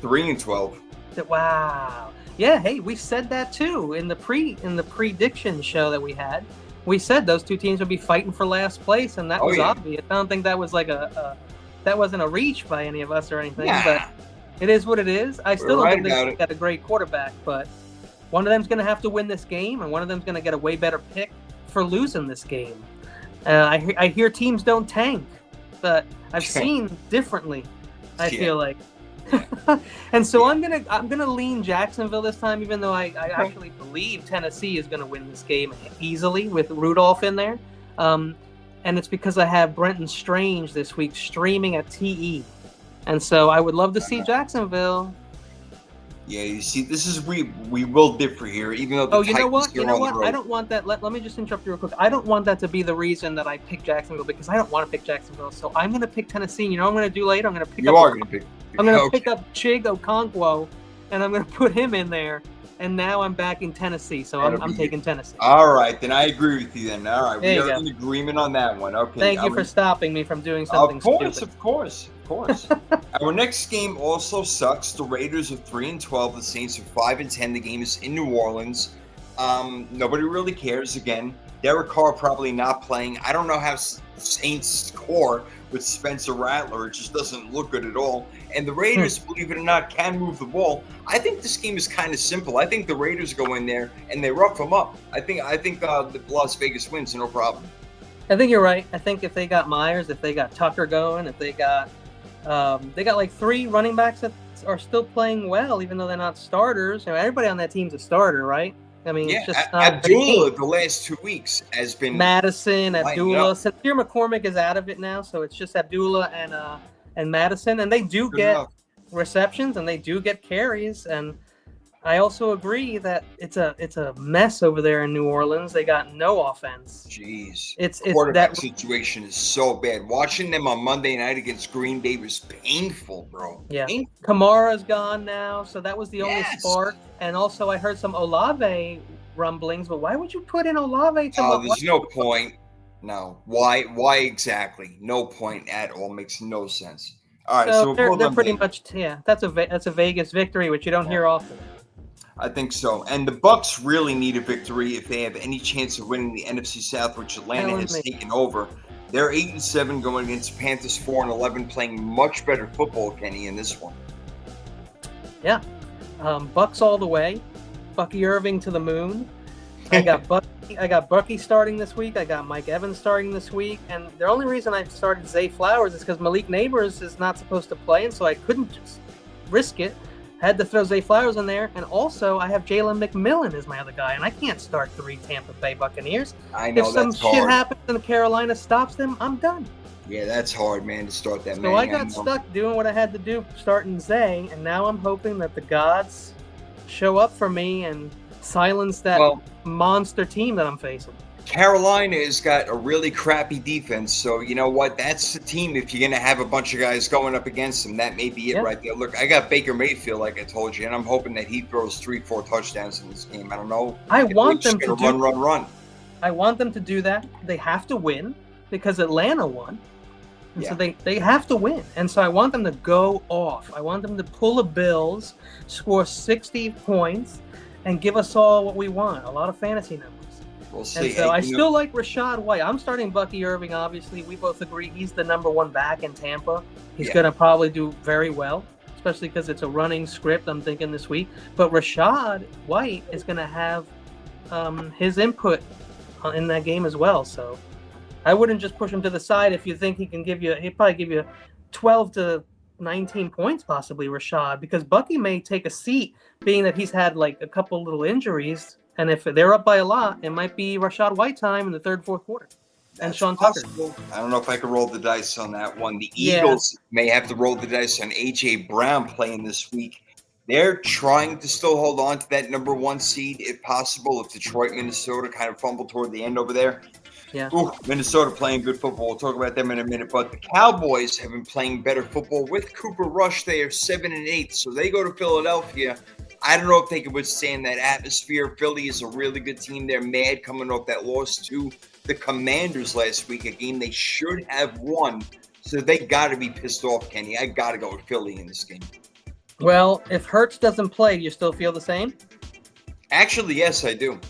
3-12. Wow. Yeah, hey, we said that too in the prediction show that we had. We said those 2 teams would be fighting for last place, and that was obvious. I don't think that was that wasn't a reach by any of us or anything, but it is what it is. I still don't think they got a great quarterback, but one of them's going to have to win this game, and one of them's going to get a way better pick for losing this game. I hear teams don't tank, but I've seen differently. I feel like. And so I'm gonna lean Jacksonville this time, even though I actually believe Tennessee is gonna win this game easily with Rudolph in there, and it's because I have Brenton Strange this week streaming at TE, and so I would love to see Jacksonville. Yeah, you see, this is we will differ here, even though. You know what? I don't want that. Let me just interrupt you real quick. I don't want that to be the reason that I pick Jacksonville because I don't want to pick Jacksonville. So I'm going to pick Tennessee. You know what I'm going to do later? I'm going to pick. I'm going to pick up Chig Okonkwo, and I'm going to put him in there. And now I'm back in Tennessee, so I'm taking Tennessee. All right, then I agree with you. Then all right, we are in agreement on that one. Okay. Thank you for stopping me from doing something stupid. Of course. Our next game also sucks. The Raiders are 3-12. The Saints are 5-10. The game is in New Orleans. Nobody really cares again. Derek Carr probably not playing. I don't know how Saints score with Spencer Rattler. It just doesn't look good at all. And the Raiders, believe it or not, can move the ball. I think this game is kind of simple. I think the Raiders go in there and they rough them up. I think the Las Vegas wins, no problem. I think you're right. I think if they got Myers, if they got Tucker going, if they got like 3 running backs that are still playing well, even though they're not starters. Everybody on that team's a starter, right? I mean, yeah, it's just not Abdullah the last 2 weeks has been Madison, Abdullah. Sincere McCormick is out of it now, so it's just Abdullah and Madison, and they do get receptions and they do get carries. And I also agree that it's a mess over there in New Orleans. They got no offense. Jeez, it's quarterback situation is so bad. Watching them on Monday night against Green Bay was painful, bro. Yeah, painful. Kamara's gone now, so that was the only spark. And also, I heard some Olave rumblings, but why would you put in Olave? There's no point. No, why exactly? No point at all. Makes no sense. All right, so they're pretty much That's a Vegas victory, which you don't hear often. I think so. And the Bucks really need a victory if they have any chance of winning the NFC South, which Atlanta has taken over. They're 8-7 going against Panthers 4-11, playing much better football, Kenny, in this one. Yeah. Bucks all the way. Bucky Irving to the moon. I got Bucky starting this week. I got Mike Evans starting this week. And the only reason I started Zay Flowers is because Malik Neighbors is not supposed to play, and so I couldn't just risk it. Had to throw Zay Flowers in there, and also I have Jalen McMillan as my other guy, and I can't start 3 Tampa Bay Buccaneers. I know, if some shit happens and Carolina stops them, I'm done. Yeah, that's hard, man, to start that. So I got stuck doing what I had to do, starting Zay, and now I'm hoping that the gods show up for me and silence that monster team that I'm facing. Carolina has got a really crappy defense, so you know what? That's the team. If you're going to have a bunch of guys going up against them, that may be it right there. Look, I got Baker Mayfield, like I told you, and I'm hoping that he throws 3-4 touchdowns in this game. I don't know. I want them to run. I want them to do that. They have to win because Atlanta won. And so they have to win. And so I want them to go off. I want them to pull a Bills, score 60 points, and give us all what we want, a lot of fantasy numbers. We'll see. And so I still like Rachaad White. I'm starting Bucky Irving, obviously. We both agree he's the number 1 back in Tampa. He's going to probably do very well, especially because it's a running script, I'm thinking, this week. But Rachaad White is going to have his input in that game as well. So I wouldn't just push him to the side if you think he'd probably give you 12 to 19 points, possibly, Rachaad, because Bucky may take a seat, being that he's had like a couple little injuries. And if they're up by a lot, it might be Rachaad White time in the 3rd, 4th quarter. And Sean Tucker. I don't know if I could roll the dice on that one. The Eagles may have to roll the dice on A.J. Brown playing this week. They're trying to still hold on to that number 1 seed if possible. If Detroit, Minnesota kind of fumble toward the end over there. Yeah. Ooh, Minnesota playing good football. We'll talk about them in a minute. But the Cowboys have been playing better football with Cooper Rush. They are 7-8. So they go to Philadelphia. I don't know if they can withstand that atmosphere. Philly is a really good team. They're mad coming off that loss to the Commanders last week, a game they should have won. So they got to be pissed off, Kenny. I got to go with Philly in this game. Well, if Hurts doesn't play, do you still feel the same? Actually, yes, I do.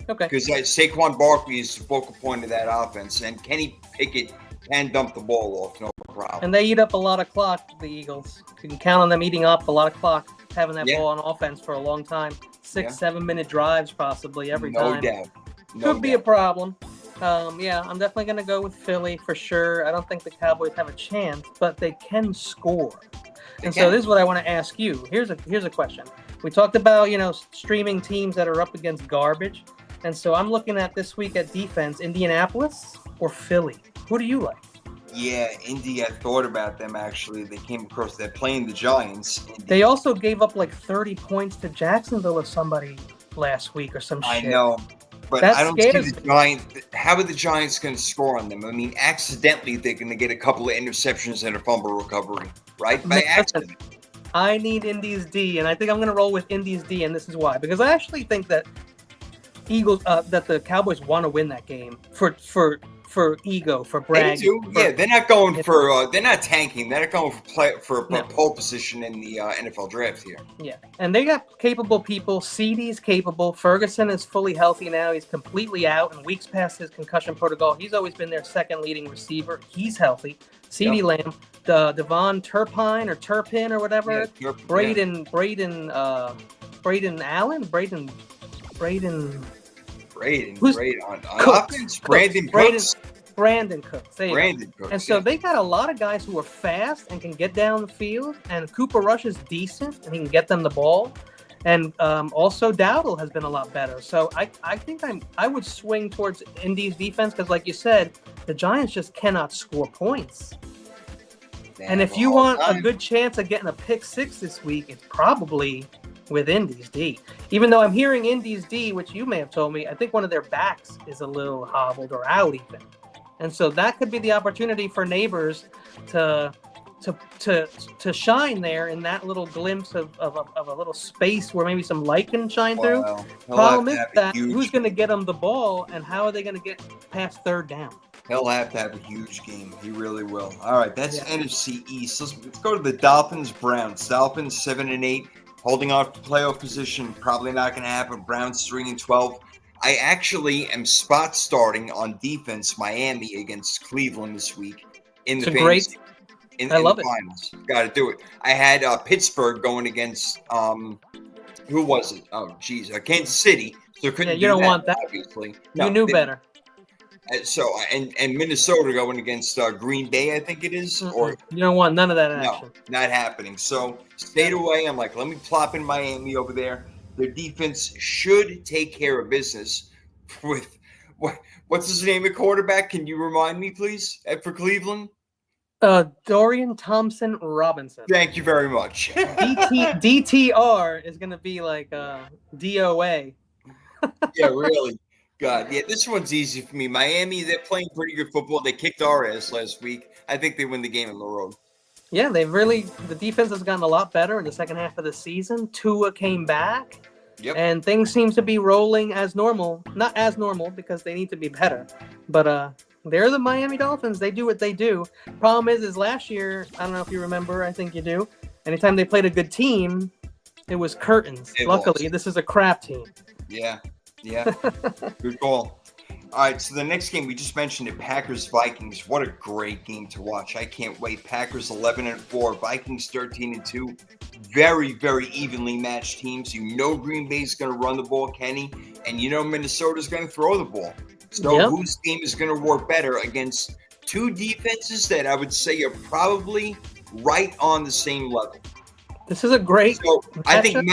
Okay. Because Saquon Barkley is the focal point of that offense, and Kenny Pickett can dump the ball off, no problem. And they eat up a lot of clock, the Eagles. You can count on them eating up a lot of clock, having that ball on offense for a long time. 6-7 minute drives possibly every time. No doubt. Could be a problem. I'm definitely going to go with Philly for sure. I don't think the Cowboys have a chance, but they can score. So this is what I want to ask you. Here's a question. We talked about, streaming teams that are up against garbage. And so I'm looking at this week at defense, Indianapolis or Philly. Who do you like? Yeah, Indy, I thought about them, actually. They came across, they're playing the Giants. They also gave up like 30 points to Jacksonville or somebody last week or some shit. I know, but I don't see the Giants. How are the Giants going to score on them? I mean, accidentally, they're going to get a couple of interceptions and a fumble recovery, right? By accident. I need Indy's D, and I think I'm going to roll with Indy's D, and this is why. Because I actually think that that the Cowboys want to win that game for for ego, for They bragging. do. for- Yeah, they're not going for. They're not tanking. They're not going for No. pole position in the NFL draft here. Yeah, and they got capable people. CeeDee's capable. Ferguson is fully healthy now. He's completely out and weeks past his concussion protocol. He's always been their second leading receiver. He's healthy. CeeDee Lamb, Devon Turpin or Turpin or whatever. Yeah, Braden Allen. Who's- Braden on Cooks. offense. Brandon Braden- Cooks. Brandon Cooks. There you go. Brandon Cooks. And so yeah. they got a lot of guys who are fast and can get down the field. And Cooper Rush is decent and he can get them the ball. And also Dowdle has been a lot better. So I think I would swing towards Indy's defense because, like you said, the Giants just cannot score points. And if you want a good chance of getting a pick six this week, it's probably with Indy's D. Even though I'm hearing Indy's D, which you may have told me, I think one of their backs is a little hobbled or out even. And so that could be the opportunity for Neighbors to shine there in that little glimpse of a little space where maybe some light can shine through. Problem is that who's going to get them the ball and how are they going to get past third down? He'll have to have a huge game. He really will. All right, that's NFC East. Let's go to the Dolphins Browns. Dolphins 7-8, holding on for playoff position. Probably not going to happen. Browns 3-12. I actually am spot starting on defense Miami against Cleveland this week in the fantasy. I love the finals. Got to do it. I had Pittsburgh going against who was it? Oh, geez, Kansas City. So couldn't you don't want that. Obviously, you knew better. So and Minnesota going against Green Bay, I think it is. Or you don't want none of that action. No, not happening. So stayed away. I'm like, let me plop in Miami over there. Their defense should take care of business with what's his name at quarterback? Can you remind me, please, for Cleveland? Dorian Thompson Robinson. Thank you very much. DTR is going to be like DOA. Yeah, really. God, yeah, this one's easy for me. Miami, they're playing pretty good football. They kicked our ass last week. I think they win the game on the road. Yeah, the defense has gotten a lot better in the second half of the season. Tua came back. Yep. And things seem to be rolling as normal. Not as normal because they need to be better. But they're the Miami Dolphins. They do what they do. Problem is last year, I don't know if you remember, I think you do. Anytime they played a good team, it was curtains. Luckily, this is a crap team. Yeah. Good call. All right, so the next game, we just mentioned it, Packers-Vikings. What a great game to watch. I can't wait. Packers 11-4, Vikings 13-2. Very, very evenly matched teams. You know Green Bay's going to run the ball, Kenny, and you know Minnesota's going to throw the ball. So whose game is going to work better against two defenses that I would say are probably right on the same level? This is a great So I think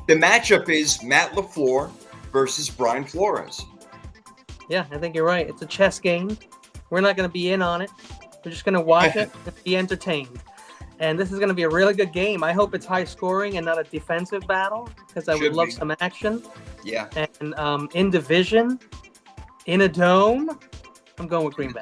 the matchup is Matt LaFleur versus Brian Flores. Yeah, I think you're right. It's a chess game. We're not going to be in on it. We're just going to watch it and be entertained. And this is going to be a really good game. I hope it's high scoring and not a defensive battle because I would love some action. Yeah. And in division, in a dome, I'm going with Green Bay.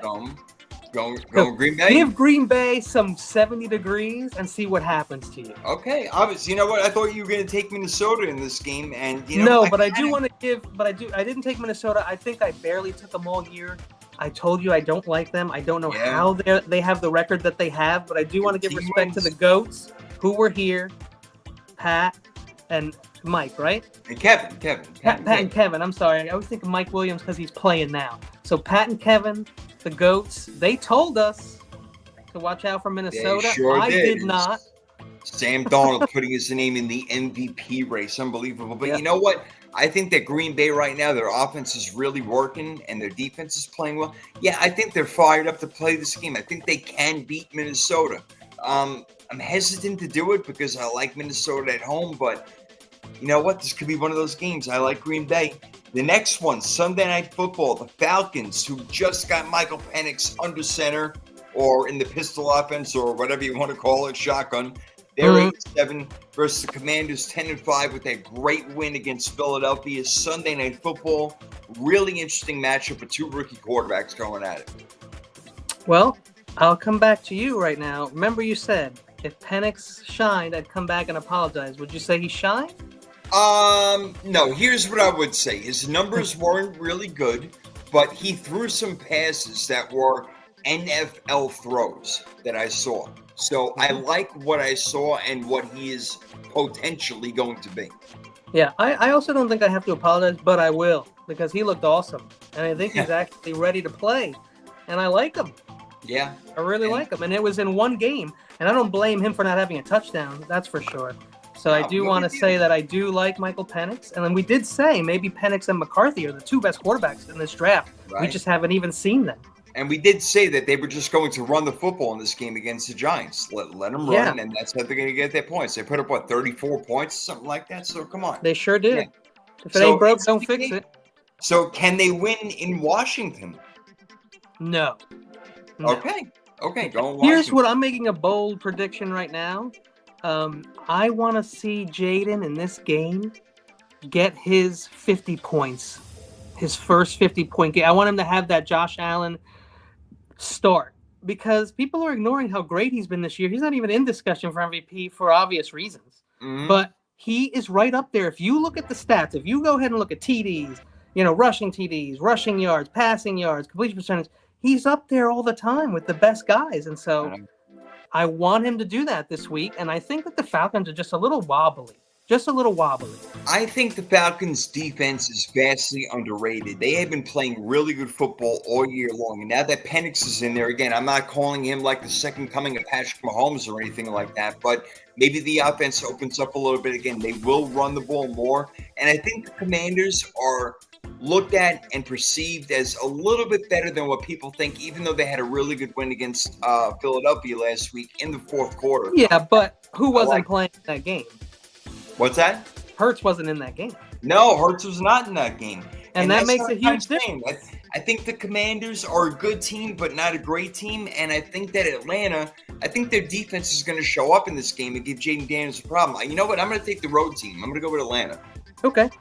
Going Green Bay? Give Green Bay some 70 degrees and see what happens to you. Okay. Obviously, you know what? I thought you were going to take Minnesota in this game. And you know, I didn't take Minnesota. I think I barely took them all year. I told you I don't like them. I don't know how they have the record that they have, but I do want to give respect to the GOATs who were here, Pat and Mike, right? And Kevin. Pat and Kevin. I'm sorry. I always think of Mike Williams because he's playing now. So Pat and Kevin, the GOATs, they told us to watch out for Minnesota. I did not. Sam Darnold putting his name in the MVP race. Unbelievable. But you know what? I think that Green Bay right now, their offense is really working and their defense is playing well. Yeah, I think they're fired up to play this game. I think they can beat Minnesota. I'm hesitant to do it because I like Minnesota at home, but you know what? This could be one of those games. I like Green Bay. The next one, Sunday Night Football, the Falcons, who just got Michael Penix under center or in the pistol offense or whatever you want to call it, shotgun. They're 8-7 versus the Commanders 10-5 with that great win against Philadelphia. Sunday Night Football, really interesting matchup with two rookie quarterbacks going at it. Well, I'll come back to you right now. Remember you said if Penix shined, I'd come back and apologize. Would you say he shined? No, here's what I would say. His numbers weren't really good, but he threw some passes that were NFL throws that I saw. So I like what I saw and what he is potentially going to be. Yeah, I also don't think I have to apologize, but I will, because he looked awesome. And I think he's actually ready to play. And I like him. Yeah. I really like him. And it was in one game. And I don't blame him for not having a touchdown. That's for sure. So I do want to say that I do like Michael Penix. And then we did say maybe Penix and McCarthy are the two best quarterbacks in this draft. Right. We just haven't even seen them. And we did say that they were just going to run the football in this game against the Giants. Let them run, and that's how they're going to get their points. They put up, 34 points, something like that? So, come on. They sure did. Yeah. If it ain't broke, don't fix it. So, can they win in Washington? No. Okay, go in Washington. Here's what I'm making a bold prediction right now. I want to see Jaden in this game get his 50 points, his first 50-point game. I want him to have that Josh Allen start, because people are ignoring how great he's been this year. He's not even in discussion for MVP for obvious reasons. Mm-hmm. But he is right up there. If you look at the stats, if you go ahead and look at TDs, rushing TDs, rushing yards, passing yards, completion percentage, he's up there all the time with the best guys. And so I want him to do that this week. And I think that the Falcons are just a little wobbly. I think the Falcons' defense is vastly underrated. They have been playing really good football all year long. And now that Penix is in there, again, I'm not calling him like the second coming of Patrick Mahomes or anything like that, but maybe the offense opens up a little bit again. They will run the ball more. And I think the Commanders are looked at and perceived as a little bit better than what people think, even though they had a really good win against Philadelphia last week in the fourth quarter. Yeah, but who wasn't playing that game? What's that? Hurts wasn't in that game. No, Hurts was not in that game. And that makes a huge difference. I think the Commanders are a good team, but not a great team. And I think that Atlanta, I think their defense is going to show up in this game and give Jaden Daniels a problem. You know what? I'm going to take the road team. I'm going to go with Atlanta. Okay.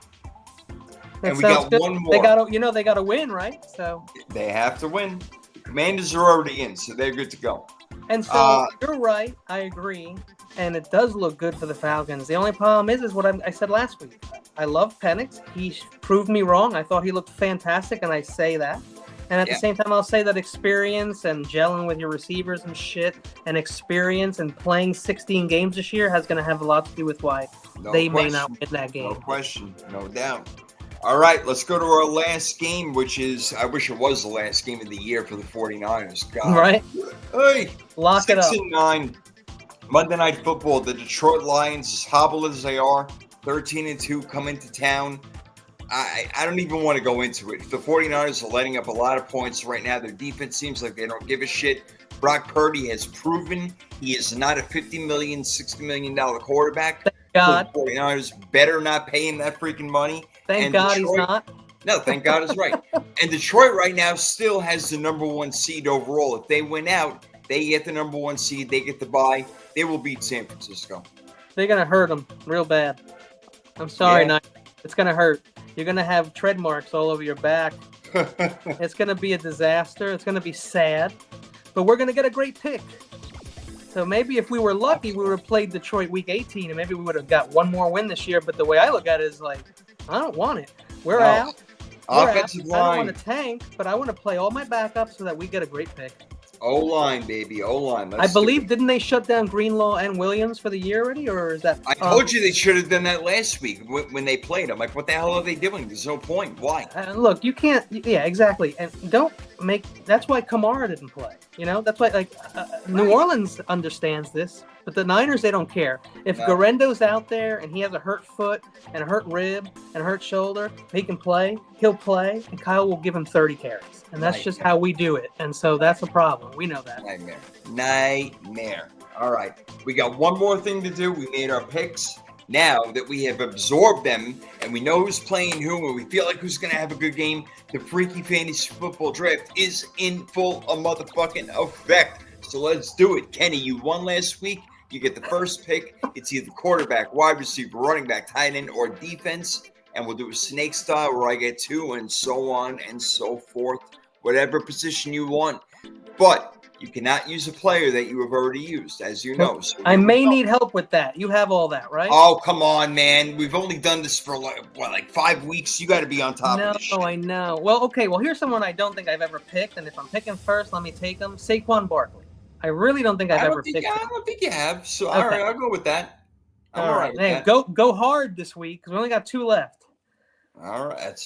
And we got good. One more. They got to win, right? So they have to win. The Commanders are already in, so they're good to go. And so you're right. I agree. And it does look good for the Falcons. The only problem is what I said last week. I love Penix. He proved me wrong. I thought he looked fantastic, and I say that. And at the same time, I'll say that experience and gelling with your receivers and shit, and experience and playing 16 games this year is going to have a lot to do with why may not win that game. No question. No doubt. All right, let's go to our last game, which is, I wish it was the last game of the year for the 49ers. God. Right? Hey, lock it up. 6-9. Monday Night Football, the Detroit Lions, as hobbled as they are, 13-2, come into town. I don't even want to go into it. The 49ers are letting up a lot of points right now. Their defense seems like they don't give a shit. Brock Purdy has proven he is not a $50 million, $60 million quarterback. Thank God. The 49ers better not pay him that freaking money. Thank God he's not. No, thank God is right. And Detroit right now still has the number one seed overall. If they win out, they get the number one seed. They get the bye. They will beat San Francisco. They're going to hurt them real bad. I'm sorry, Knight. It's going to hurt. You're going to have tread marks all over your back. It's going to be a disaster. It's going to be sad. But we're going to get a great pick. So maybe if we were lucky, we would have played Detroit Week 18, and maybe we would have got one more win this year. But the way I look at it is like, I don't want it. We're out. Offensive line. I don't want to tank, but I want to play all my backups so that we get a great pick. O-line, baby. O-line. I believe, didn't they shut down Greenlaw and Williams for the year already? Or is that... I told you they should have done that last week when they played. I'm like, what the hell are they doing? There's no point. Why? Look, you can't... Yeah, exactly. And don't make... That's why Kamara didn't play. That's why, New Orleans understands this. But the Niners, they don't care. If Garendo's out there and he has a hurt foot and a hurt rib and a hurt shoulder, he can play. He'll play. And Kyle will give him 30 carries. And that's just how we do it. And so that's a problem. We know that. Nightmare. All right. We got one more thing to do. We made our picks. Now that we have absorbed them and we know who's playing who and we feel like who's going to have a good game, the Freaky Fantasy Football Draft is in full motherfucking effect. So let's do it. Kenny, you won last week. You get the first pick. It's either quarterback, wide receiver, running back, tight end, or defense. And we'll do a snake style where I get two and so on and so forth. Whatever position you want. But You cannot use a player that you have already used, as you know. So I may need help with that. You have all that, right? Oh, come on, man. We've only done this for like 5 weeks. You got to be on top of this shit. No, I know. Well, okay. Well, here's someone I don't think I've ever picked, and if I'm picking first, let me take him. Saquon Barkley. I really don't think I've ever picked him. I don't think you have. So, Okay. all right, I'll go with that. I'm all right with that. Go hard this week because we only got 2 left. All right.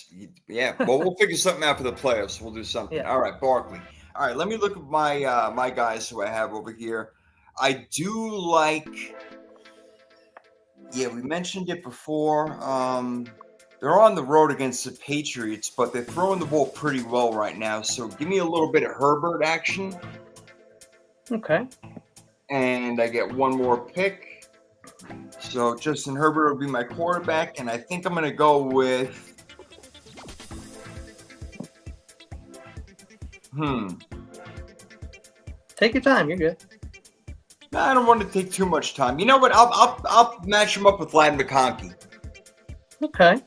Well, we'll figure something out for the playoffs. We'll do something. Yeah. All right, Barkley. All right, let me look at my my guys who I have over here. I do like. Yeah, we mentioned it before. They're on the road against the Patriots, but they're throwing the ball pretty well right now. So give me a little bit of Herbert action. Okay. And I get one more pick. So Justin Herbert will be my quarterback, and I think I'm going to go with. Take your time. You're good. No, I don't want to take too much time. You know what? I'll match him up with Ladd McConkey. Okay.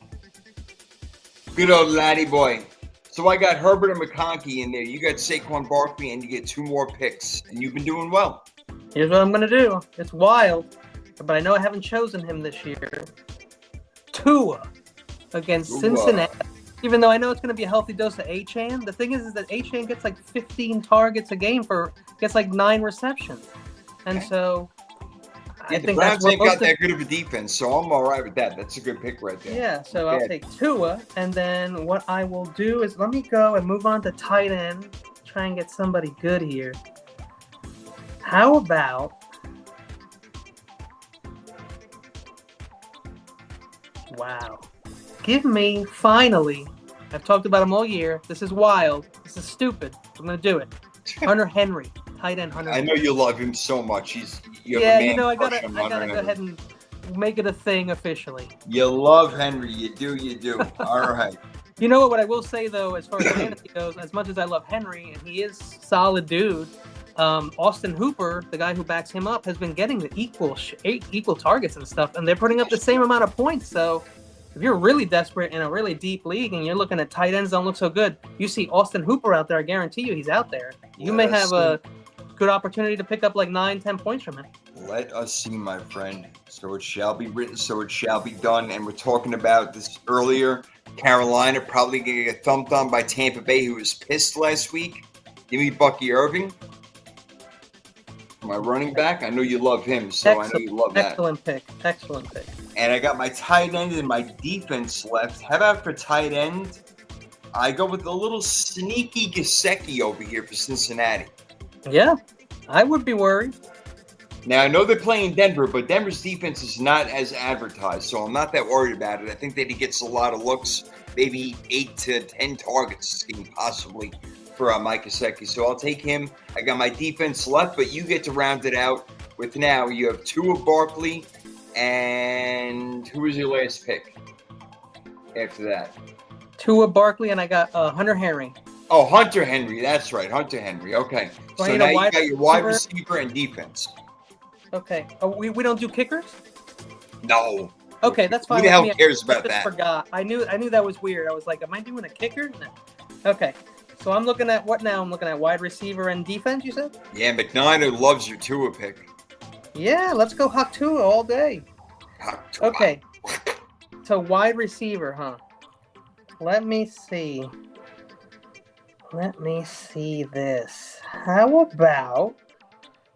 Good old Laddie boy. So I got Herbert and McConkey in there. You got Saquon Barkley, and you get 2 more picks. And you've been doing well. Here's what I'm going to do. It's wild, but I know I haven't chosen him this year. Tua against Cincinnati. Even though I know it's going to be a healthy dose of Achane, the thing is that Achane gets like 15 targets a game gets like 9 receptions. And so I think the Browns that's ain't got that good of a defense, so I'm all right with that. That's a good pick right there. Yeah, so I'll take Tua, and then what I will do is let me go and move on to tight end, try and get somebody good here. How about wow. Give me, finally, I've talked about him all year. This is wild. This is stupid. I'm going to do it. Hunter Henry. Tight end Hunter Henry. I know you love him so much. I gotta go ahead and make it a thing officially. You love Henry. You do. All right. You know what I will say, though, as far as fantasy goes, as much as I love Henry, and he is solid dude, Austin Hooper, the guy who backs him up, has been getting the equal targets and stuff, and they're putting up the same amount of points. So if you're really desperate in a really deep league and you're looking at tight ends don't look so good, you see Austin Hooper out there, I guarantee you he's out there. You may have a good opportunity to pick up like 9-10 points from him. Let us see, my friend. So it shall be written, so it shall be done. And we're talking about this earlier. Carolina probably going to get thumped on by Tampa Bay, who was pissed last week. Give me Bucky Irving. My running back. I know you love him, so I know you love that. Excellent pick. And I got my tight end and my defense left. How about for tight end? I go with a little sneaky Gesicki over here for Cincinnati. Yeah, I would be worried. Now, I know they're playing Denver, but Denver's defense is not as advertised, so I'm not that worried about it. I think that he gets a lot of looks, maybe 8 to 10 targets, possibly, for Mike Gesicki. So I'll take him. I got my defense left, but you get to round it out with now. You have 2 of Barkley, and who was your last pick after that? 2 of Barkley, and I got Hunter Henry. Oh, Hunter Henry. That's right, Hunter Henry. Okay. So now you got your wide receiver and defense. Okay. Oh, we don't do kickers? No. Okay, that's fine. Who the hell cares about that? I forgot. I knew that was weird. I was like, am I doing a kicker? No. Okay. So I'm looking at what now? I'm looking at wide receiver and defense, you said? Yeah, McNiner loves your Tua pick. Yeah, let's go Hawk Tua all day. Okay. So wide receiver, huh? Let me see this. How about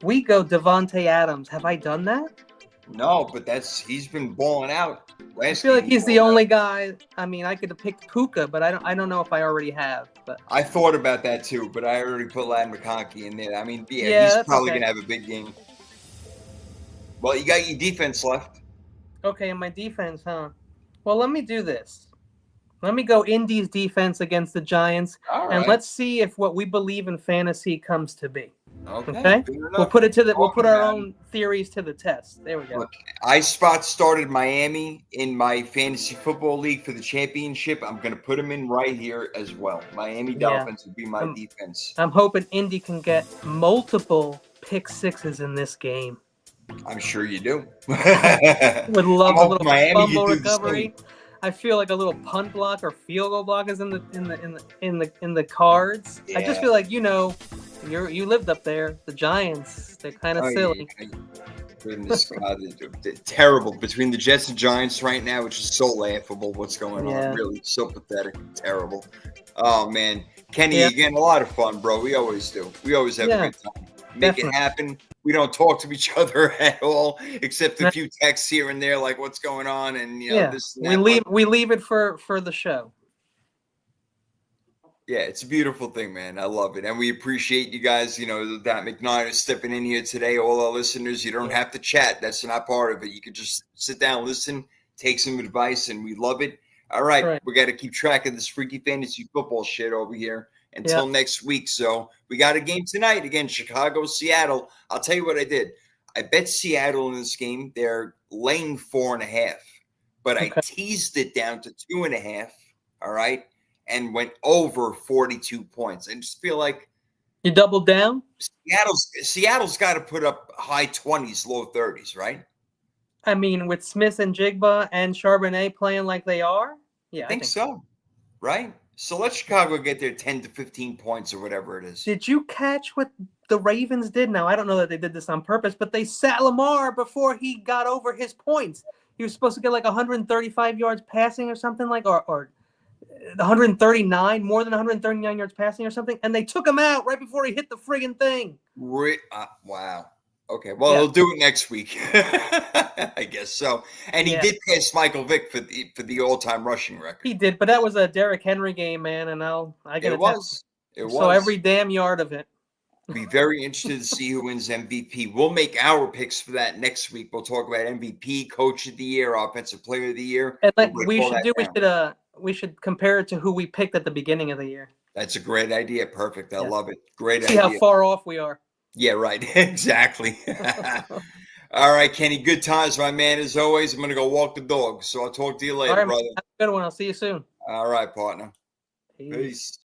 we go Devontae Adams? Have I done that? No, but he's been balling out. I feel like he's the only guy. I mean, I could have picked Puka, but I don't know if I already have. But I thought about that too, but I already put Ladd McConkey in there. I mean, he's probably gonna have a big game. Well, you got your defense left. Okay, and my defense, huh? Well, let me do this. Let me go Indy's defense against the Giants, and let's see if what we believe in fantasy comes to be. Okay? We'll put our own theories to the test. There we go. Look, I started Miami in my fantasy football league for the championship. I'm going to put them in right here as well. Miami Dolphins would be my defense. I'm hoping Indy can get multiple pick sixes in this game. I'm sure you do. Would love a little Miami fumble recovery. I feel like a little punt block or field goal block is in the cards. Yeah. I just feel like You lived up there. The Giants, they're kind of Oh, silly. yeah. Goodness God, they're terrible between the Jets and Giants right now, which is so laughable. What's going on? Yeah. Really, so pathetic, terrible. Oh man, Kenny, Yeah. again, a lot of fun, bro. We always do. We always have Yeah, a good time. Make definitely. it happen. We don't talk to each other at all, except a No. few texts here and there, like what's going on, and Yeah, this. And that, we leave it for the show. Yeah, it's a beautiful thing, man. I love it. And we appreciate you guys, that McKnight is stepping in here today. All our listeners, you don't have to chat. That's not part of it. You could just sit down, listen, take some advice, and we love it. All right. We got to keep track of this freaky fantasy football shit over here until next week. So we got a game tonight. Again, Chicago, Seattle. I'll tell you what I did. I bet Seattle in this game. They're laying 4.5, but I teased it down to 2.5. All right. And went over 42 points. I just feel like you doubled down. Seattle's got to put up high 20s, low 30s, right? I mean, with Smith and Jigba and Charbonnet playing like they are, yeah, I think so, right? So let Chicago get their 10 to 15 points or whatever it is. Did you catch what the Ravens did? Now I don't know that they did this on purpose, but they sat Lamar before he got over his points. He was supposed to get like 135 yards passing or something or 139, more than 139 yards passing or something, and they took him out right before he hit the friggin' thing. Wow. Okay, well, he'll do it next week, I guess so. And he did pass Michael Vick for the all-time rushing record. He did, but that was a Derrick Henry game, man, and I get it was. So every damn yard of it. Be very interested to see who wins MVP. We'll make our picks for that next week. We'll talk about MVP, Coach of the Year, Offensive Player of the Year. And we should compare it to who we picked at the beginning of the year. That's a great idea. Perfect. I love it. Great idea. See how far off we are. Yeah, right. Exactly. All right, Kenny. Good times, my man. As always, I'm going to go walk the dog. So I'll talk to you later, brother. Have a good one. I'll see you soon. All right, partner. Peace.